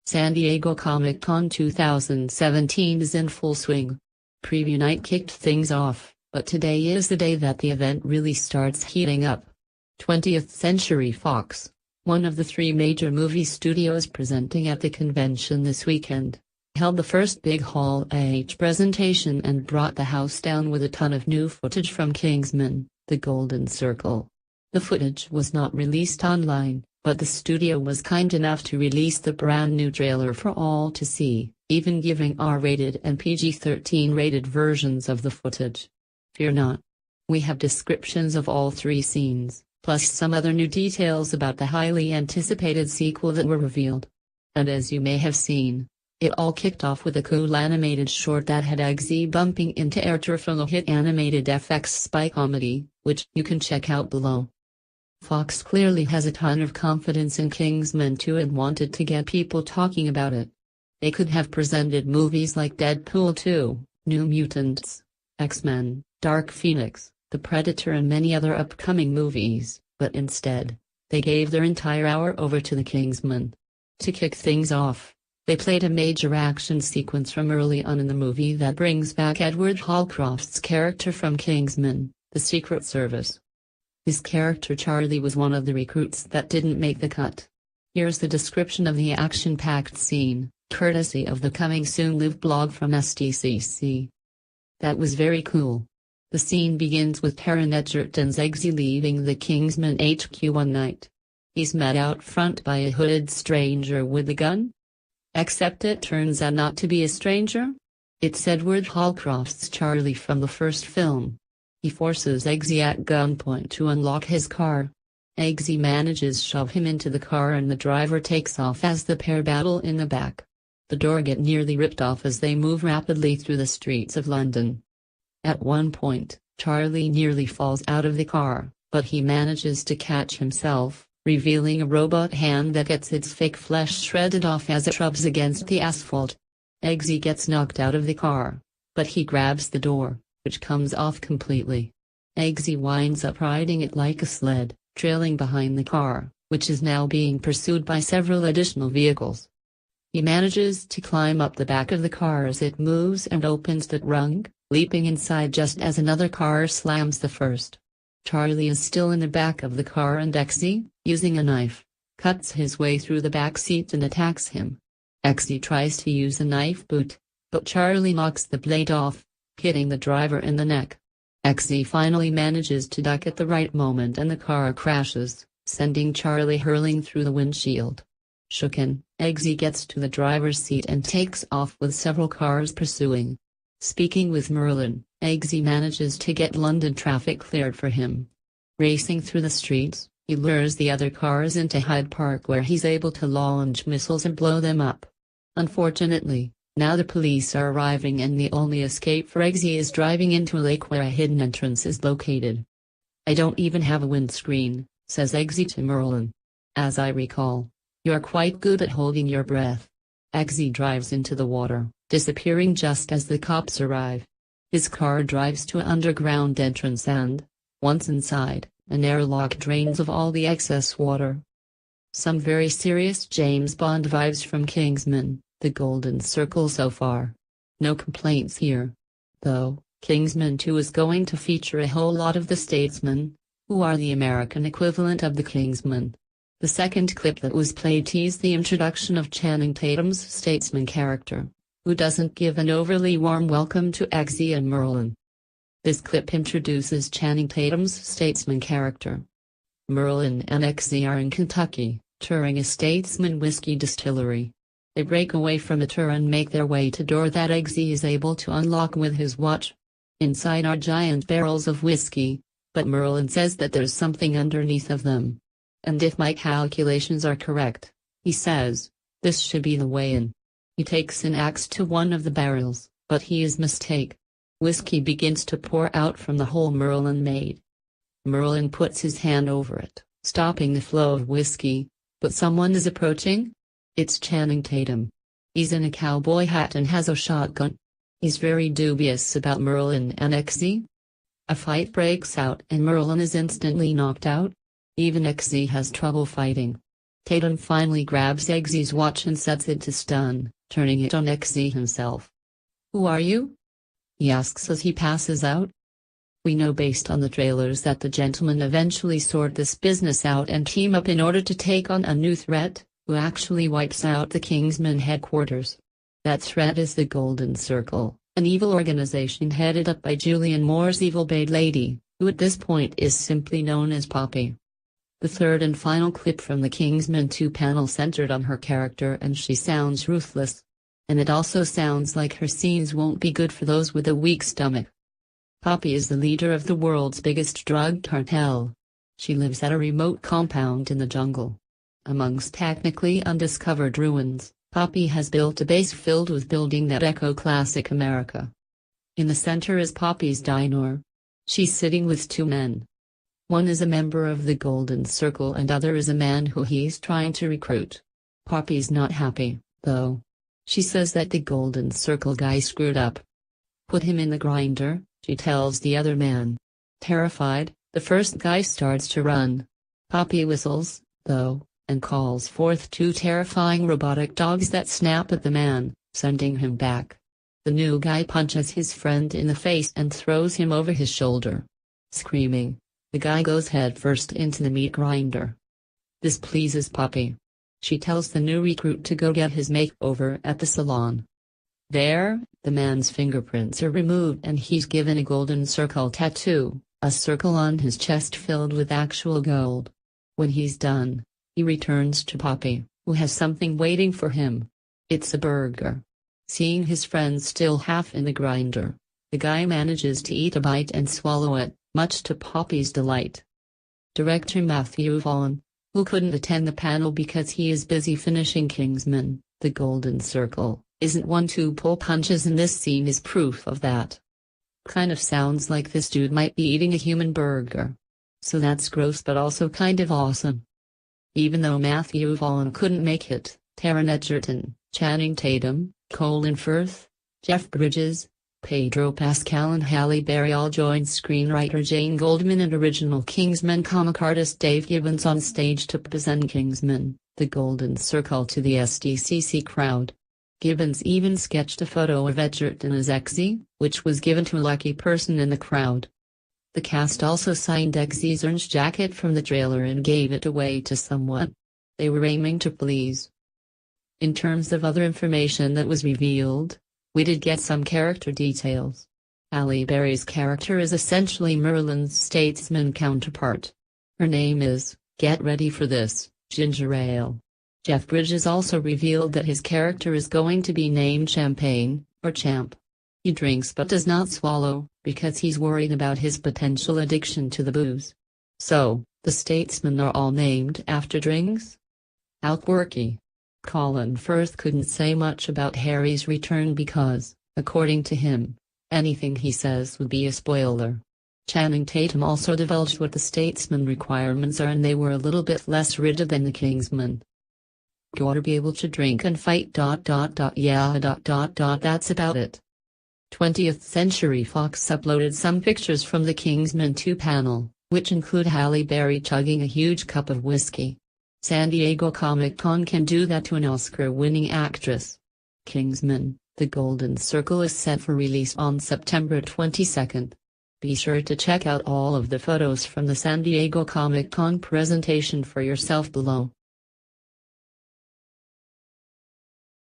San Diego Comic-Con 2017 is in full swing. Preview night kicked things off, but today is the day that the event really starts heating up. 20th Century Fox, one of the three major movie studios presenting at the convention this weekend, held the first big Hall H presentation and brought the house down with a ton of new footage from Kingsman, The Golden Circle. The footage was not released online, but the studio was kind enough to release the brand new trailer for all to see, even giving R-rated and PG-13 rated versions of the footage. Fear not. We have descriptions of all three scenes, plus some other new details about the highly anticipated sequel that were revealed. And as you may have seen, it all kicked off with a cool animated short that had Eggsy bumping into Airtur from the hit animated FX spy comedy, which you can check out below. Fox clearly has a ton of confidence in Kingsman 2 and wanted to get people talking about it. They could have presented movies like Deadpool 2, New Mutants, X-Men, Dark Phoenix, The Predator and many other upcoming movies, but instead, they gave their entire hour over to the Kingsman. To kick things off, they played a major action sequence from early on in the movie that brings back Edward Holcroft's character from Kingsman, The Secret Service. His character Charlie was one of the recruits that didn't make the cut. Here's the description of the action-packed scene, courtesy of the Coming Soon live blog from SDCC. That was very cool. The scene begins with Taron Egerton's Eggsy leaving the Kingsman HQ one night. He's met out front by a hooded stranger with a gun. Except it turns out not to be a stranger. It's Edward Holcroft's Charlie from the first film. He forces Eggsy at gunpoint to unlock his car. Eggsy manages to shove him into the car and the driver takes off as the pair battle in the back. The door gets nearly ripped off as they move rapidly through the streets of London. At one point, Charlie nearly falls out of the car, but he manages to catch himself, revealing a robot hand that gets its fake flesh shredded off as it rubs against the asphalt. Eggsy gets knocked out of the car, but he grabs the door, which comes off completely. Eggsy winds up riding it like a sled, trailing behind the car, which is now being pursued by several additional vehicles. He manages to climb up the back of the car as it moves and opens the trunk, leaping inside just as another car slams the first. Charlie is still in the back of the car and Eggsy, using a knife, cuts his way through the back seat and attacks him. Eggsy tries to use a knife boot, but Charlie knocks the blade off, hitting the driver in the neck. Eggsy finally manages to duck at the right moment and the car crashes, sending Charlie hurling through the windshield. Shooken, Eggsy gets to the driver's seat and takes off with several cars pursuing. Speaking with Merlin, Eggsy manages to get London traffic cleared for him. Racing through the streets, he lures the other cars into Hyde Park where he's able to launch missiles and blow them up. Unfortunately, now the police are arriving and the only escape for Eggsy is driving into a lake where a hidden entrance is located. "I don't even have a windscreen," says Eggsy to Merlin. "As I recall, you're quite good at holding your breath." Eggsy drives into the water, disappearing just as the cops arrive. His car drives to an underground entrance and, once inside, an airlock drains of all the excess water. Some very serious James Bond vibes from Kingsman, The Golden Circle so far. No complaints here. Though, Kingsman 2 is going to feature a whole lot of the Statesmen, who are the American equivalent of the Kingsman. The second clip that was played teased the introduction of Channing Tatum's Statesman character, who doesn't give an overly warm welcome to Eggsy and Merlin. This clip introduces Channing Tatum's Statesman character. Merlin and Eggsy are in Kentucky, touring a Statesman whiskey distillery. They break away from a tour and make their way to a door that Eggsy is able to unlock with his watch. Inside are giant barrels of whiskey, but Merlin says that there's something underneath of them. And if my calculations are correct, he says, this should be the way in. He takes an axe to one of the barrels, but he is mistaken. Whiskey begins to pour out from the hole Merlin made. Merlin puts his hand over it, stopping the flow of whiskey, but someone is approaching. It's Channing Tatum. He's in a cowboy hat and has a shotgun. He's very dubious about Merlin and Eggsy. A fight breaks out and Merlin is instantly knocked out. Even Eggsy has trouble fighting. Tatum finally grabs Eggsy's watch and sets it to stun, turning it on Eggsy himself. "Who are you?" he asks as he passes out. We know based on the trailers that the gentlemen eventually sort this business out and team up in order to take on a new threat, who actually wipes out the Kingsman headquarters. That threat is the Golden Circle, an evil organization headed up by Julianne Moore's evil Bait Lady, who at this point is simply known as Poppy. The third and final clip from the Kingsman 2 panel centered on her character, and she sounds ruthless. And it also sounds like her scenes won't be good for those with a weak stomach. Poppy is the leader of the world's biggest drug cartel. She lives at a remote compound in the jungle. Amongst technically undiscovered ruins, Poppy has built a base filled with buildings that echo classic America. In the center is Poppy's diner. She's sitting with two men. One is a member of the Golden Circle and other is a man who he's trying to recruit. Poppy's not happy, though. She says that the Golden Circle guy screwed up. "Put him in the grinder," she tells the other man. Terrified, the first guy starts to run. Poppy whistles, though, and calls forth two terrifying robotic dogs that snap at the man, sending him back. The new guy punches his friend in the face and throws him over his shoulder. Screaming, the guy goes headfirst into the meat grinder. This pleases Poppy. She tells the new recruit to go get his makeover at the salon. There, the man's fingerprints are removed and he's given a Golden Circle tattoo, a circle on his chest filled with actual gold. When he's done, he returns to Poppy, who has something waiting for him. It's a burger. Seeing his friend still half in the grinder, the guy manages to eat a bite and swallow it, much to Poppy's delight. Director Matthew Vaughn, who couldn't attend the panel because he is busy finishing Kingsman, The Golden Circle, isn't one to pull punches, and this scene is proof of that. Kind of sounds like this dude might be eating a human burger. So that's gross but also kind of awesome. Even though Matthew Vaughn couldn't make it, Taron Egerton, Channing Tatum, Colin Firth, Jeff Bridges, Pedro Pascal and Halle Berry all joined screenwriter Jane Goldman and original Kingsman comic artist Dave Gibbons on stage to present Kingsman, The Golden Circle to the SDCC crowd. Gibbons even sketched a photo of Egerton as Eggsy, which was given to a lucky person in the crowd. The cast also signed Eggsy's orange jacket from the trailer and gave it away to someone they were aiming to please. In terms of other information that was revealed, we did get some character details. Halle Berry's character is essentially Merlin's statesman counterpart. Her name is, get ready for this, Ginger Ale. Jeff Bridges also revealed that his character is going to be named Champagne, or Champ. He drinks but does not swallow, because he's worried about his potential addiction to the booze. So, the statesmen are all named after drinks? How quirky. Colin Firth couldn't say much about Harry's return because, according to him, anything he says would be a spoiler. Channing Tatum also divulged what the statesman requirements are, and they were a little bit less rigid than the Kingsman. Gotta be able to drink and fight ... That's about it. 20th Century Fox uploaded some pictures from the Kingsman 2 panel, which include Halle Berry chugging a huge cup of whiskey. San Diego Comic-Con can do that to an Oscar-winning actress. Kingsman, The Golden Circle is set for release on September 22. Be sure to check out all of the photos from the San Diego Comic-Con presentation for yourself below.